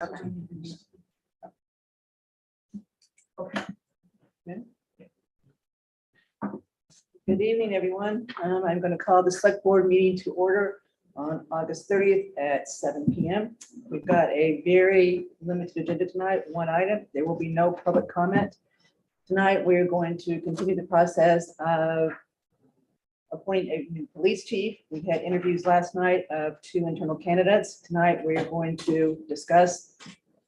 Good evening, everyone. I'm going to call the select board meeting to order on August 30th at 7 p.m. We've got a very limited agenda tonight, one item. There will be no public comment. Tonight, we're going to continue the process of appointing a new police chief. We had interviews last night of 2 internal candidates. Tonight, we're going to discuss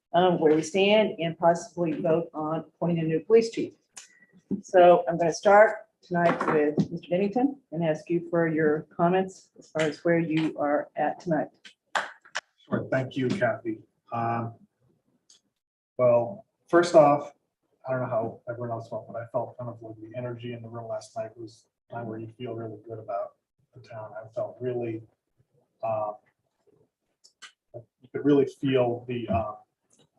where we stand and possibly vote on appointing a new police chief. So I'm going to start tonight with Mr. Bennington and ask you for your comments as far as where you are at tonight. Sure. Thank you, Kathy. Well, first off, I don't know how everyone else felt, but I felt kind of like the energy in the room last night was a time where you feel really good about the town. I felt really, you could really feel the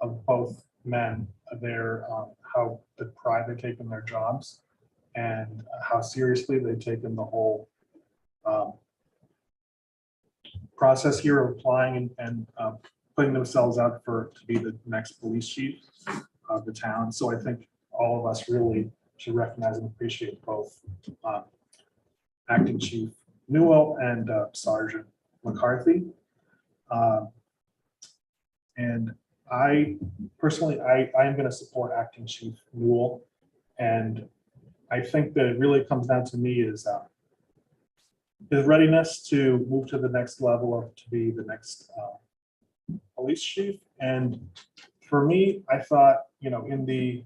of both men, their how the pride they take in their jobs and how seriously they've taken the whole process here of applying and putting themselves out to be the next police chief of the town. So I think all of us really should recognize and appreciate both Acting Chief Newell and Sergeant McCarthy. And I personally, I am going to support Acting Chief Newell, and I think that it really comes down to me is his readiness to move to the next level or to be the next police chief. And for me, I thought, you know, in the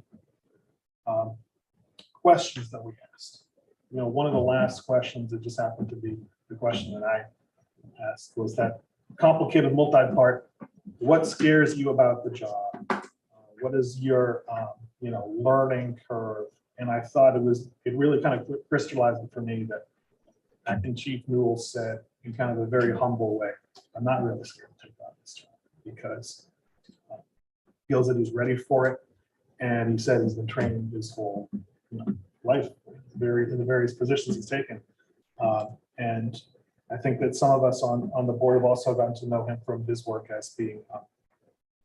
questions that we asked, you know, one of the last questions that just happened to be the question that I asked was that complicated multi-part, what scares you about the job? What is your, you know, learning curve? And I thought it really kind of crystallized it for me that Acting Chief Newell said in kind of a very humble way, I'm not really scared to take on this job because he feels that he's ready for it. And he said he's been training his whole life in the various positions he's taken. And I think that some of us on the board have also gotten to know him from his work as being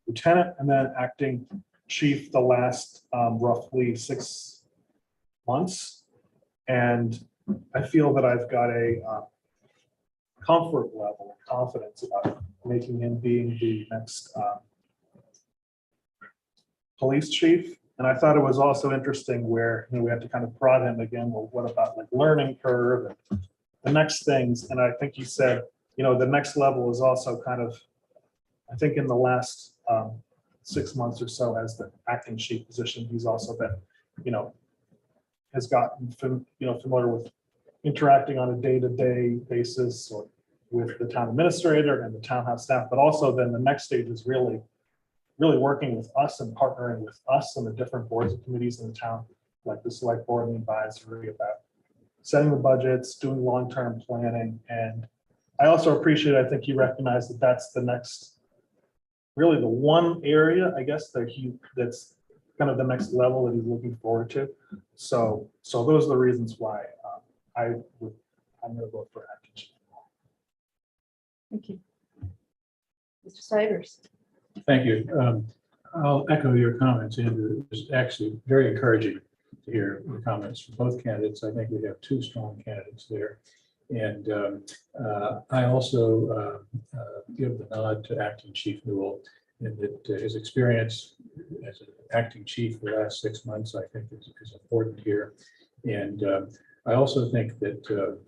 lieutenant and then acting chief the last roughly 6 months. And I feel that I've got a comfort level of confidence about making him being the next police chief. And I thought it was also interesting where, you know, we had to kind of prod him again. Well, what about like learning curve and the next things? And I think he said, you know, the next level is also kind of, I think in the last 6 months or so as the acting chief position, he's also been, you know, has gotten familiar with interacting on a day-to-day basis or with the town administrator and the townhouse staff, but also then the next stage is really working with us and partnering with us and the different boards and committees in the town, like the select board and the advisory, about setting the budgets, doing long-term planning. And I also appreciate, I think he recognized that that's the next, really the one area, I guess, that's kind of the next level that he's looking forward to. So those are the reasons why I'm going to vote for Acting Chief. Thank you. Mr. Siders. Thank you. I'll echo your comments, Andrew. It was actually very encouraging to hear the comments from both candidates. I think we have 2 strong candidates there. And I also give the nod to Acting Chief Newell in that his experience as an acting chief for the last 6 months, I think is important here. And I also think that,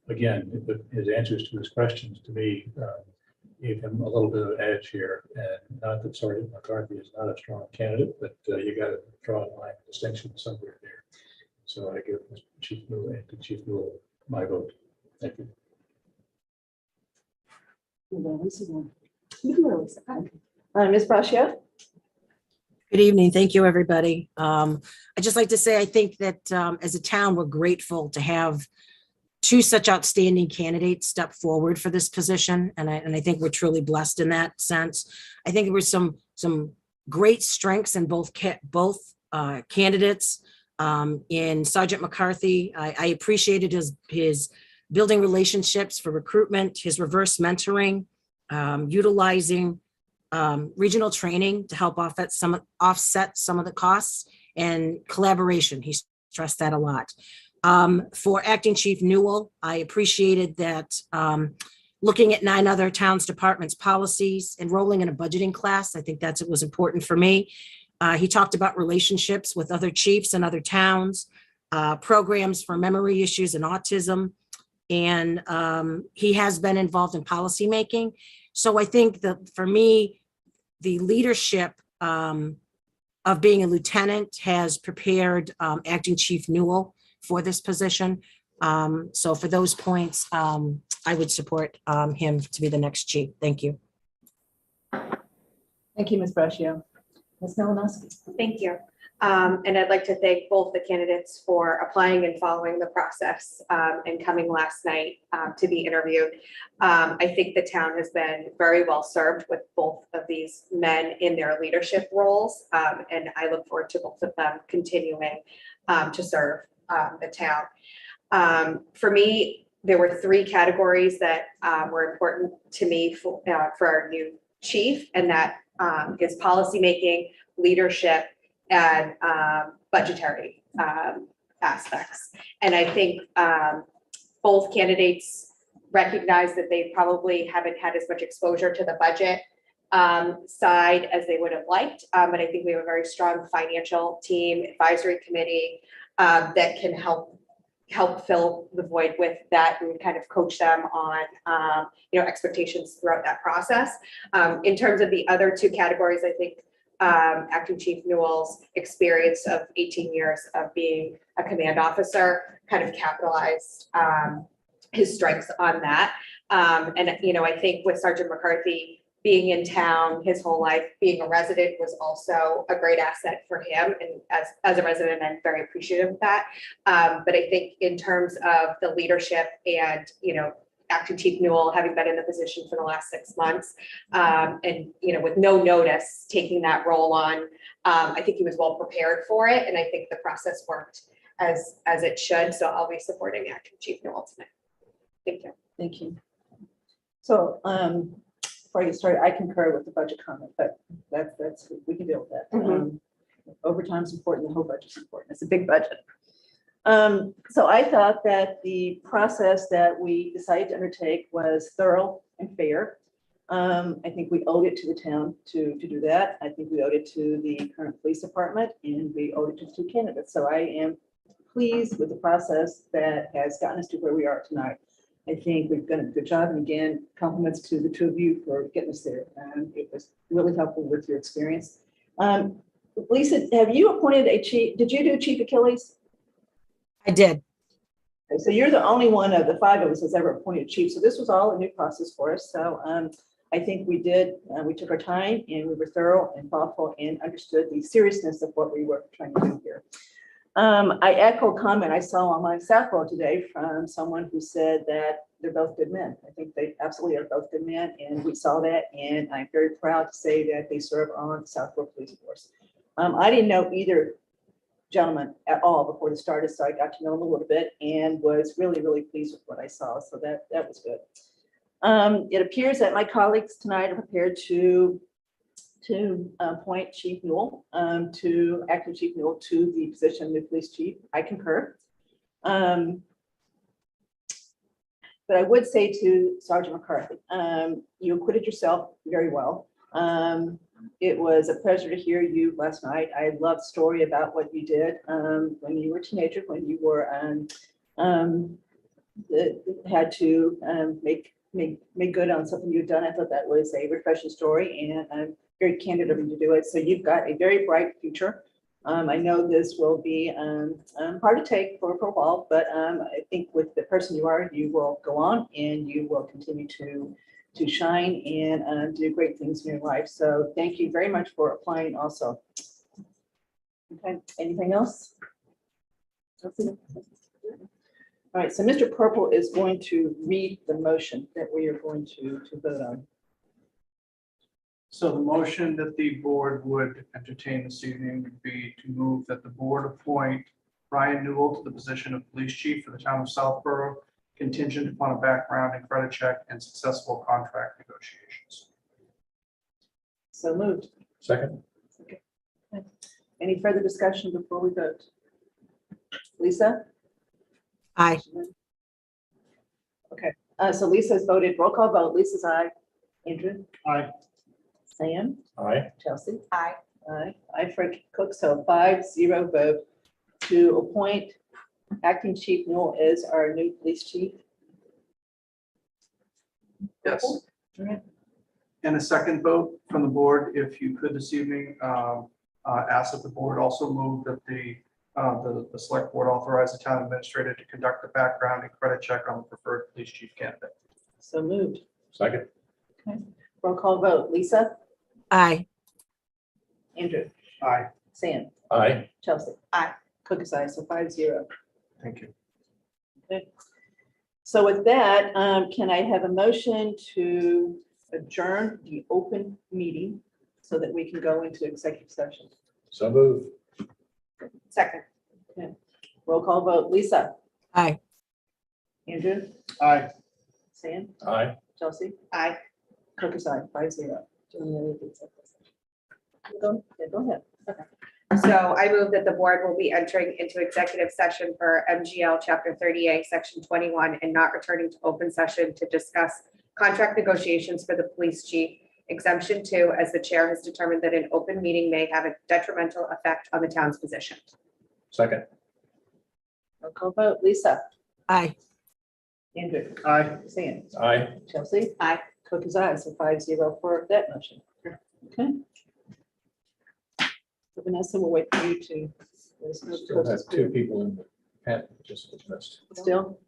again, his answers to his questions to me gave him a little bit of an edge here. And not that Sergeant McCarthy is not a strong candidate, but you got to draw a line of distinction somewhere there. So I give Chief Newell and Chief Newell my vote. Thank you. Ms. Braccio. Good evening. Thank you, everybody. I'd just like to say, I think that as a town, we're grateful to have 2 such outstanding candidates step forward for this position. And I think we're truly blessed in that sense. I think there were some great strengths in both candidates. In Sergeant McCarthy, I appreciated his building relationships for recruitment, his reverse mentoring, utilizing regional training to help offset some of the costs, and collaboration. He stressed that a lot. For Acting Chief Newell, I appreciated that looking at 9 other towns, departments, policies, enrolling in a budgeting class. I think it was important for me. He talked about relationships with other chiefs and other towns, programs for memory issues and autism. And he has been involved in policymaking. So I think that for me, the leadership of being a lieutenant has prepared Acting Chief Newell for this position. So for those points, I would support him to be the next chief. Thank you. Thank you, Ms. Braccio. Ms. Malinowski. Thank you. And I'd like to thank both the candidates for applying and following the process and coming last night to be interviewed. I think the town has been very well served with both of these men in their leadership roles. And I look forward to both of them continuing to serve the town. For me, there were 3 categories that were important to me for our new chief, and that is policymaking, leadership, and budgetary aspects. And I think both candidates recognize that they probably haven't had as much exposure to the budget side as they would have liked. But I think we have a very strong financial team, advisory committee that can help fill the void with that and kind of coach them on expectations throughout that process. In terms of the other 2 categories, I think Acting Chief Newell's experience of 18 years of being a command officer kind of capitalized his strengths on that. And I think with Sergeant McCarthy being in town his whole life, being a resident was also a great asset for him. And as a resident, I'm very appreciative of that. But I think in terms of the leadership and, Acting Chief Newell having been in the position for the last 6 months and, with no notice taking that role on, I think he was well prepared for it. And I think the process worked as it should. So I'll be supporting Acting Chief Newell tonight. Thank you. Thank you. So before I get started, I concur with the budget comment, but that's we can deal with that. Mhm. Overtime is important. The whole budget's important. It's a big budget. So I thought that the process that we decided to undertake was thorough and fair. I think we owed it to the town to do that. I think we owed it to the current police department, and we owed it to the 2 candidates. So I am pleased with the process that has gotten us to where we are tonight. I think we've done a good job, and again, compliments to the 2 of you for getting us there. It was really helpful with your experience. Lisa, have you appointed a chief? Did you do Chief Achilles? I did. Okay, so you're the only one of the 5 of us that's ever appointed chief. So this was all a new process for us. So I think we took our time and we were thorough and thoughtful and understood the seriousness of what we were trying to do here. I echo a comment I saw on my South Road today from someone who said that they're both good men. I think they absolutely are both good men, and we saw that, and I'm very proud to say that they serve on the South Road Police Force. I didn't know either gentleman at all before this started, so I got to know him a little bit and was really, really pleased with what I saw. So that was good. It appears that my colleagues tonight are prepared to appoint Chief Newell, to Acting Chief Newell to the position of new police chief. I concur. But I would say to Sergeant McCarthy, you acquitted yourself very well. It was a pleasure to hear you last night. I love the story about what you did when you were a teenager, when you were had to make good on something you'd done. I thought that was a refreshing story, and I'm very candid of you to do it. So you've got a very bright future. I know this will be hard to take for a while, but I think with the person you are, you will go on and you will continue to shine and do great things in your life. So thank you very much for applying also. Okay, anything else? All right, so Mr. Purple is going to read the motion that we are going to vote on. So the motion that the board would entertain this evening would be to move that the board appoint Brian Newell to the position of police chief for the town of Southborough, contingent upon a background and credit check and successful contract negotiations. So moved. Second? Any further discussion before we vote? Lisa? Aye. Okay, so Lisa's voted, roll call vote, Lisa's aye. Andrew? Aye. Sam? Aye. Chelsea? Aye. Aye for Cook, so 5-0 vote to appoint acting Chief Newell as our new police chief. Yes. All right. And a second vote from the board, if you could this evening, ask that the board also move that the select board authorize the town administrator to conduct a background and credit check on the preferred police chief candidate. So moved. Second? Roll call vote, Lisa? Aye. Andrew? Aye. Sam? Aye. Chelsea? Aye. Cook is aye, so 5-0. Thank you. Okay. So with that, can I have a motion to adjourn the open meeting so that we can go into executive session? So move. Second. Roll call vote, Lisa? Aye. Andrew? Aye. Sam? Aye. Chelsea? Aye. Cook is aye, 5-0. Go ahead. So I move that the board will be entering into executive session for MGL Chapter 30A, Section 21, and not returning to open session to discuss contract negotiations for the police chief. Exemption 2, as the chair has determined that an open meeting may have a detrimental effect on the town's position. Second? Roll call vote, Lisa? Aye. Andrew? Aye. Sam? Aye. Chelsea? Aye. Cook is aye, so 5-0 for that motion. Okay. So Vanessa, we'll wait for you to. Still have two people in the panel, just missed. Still?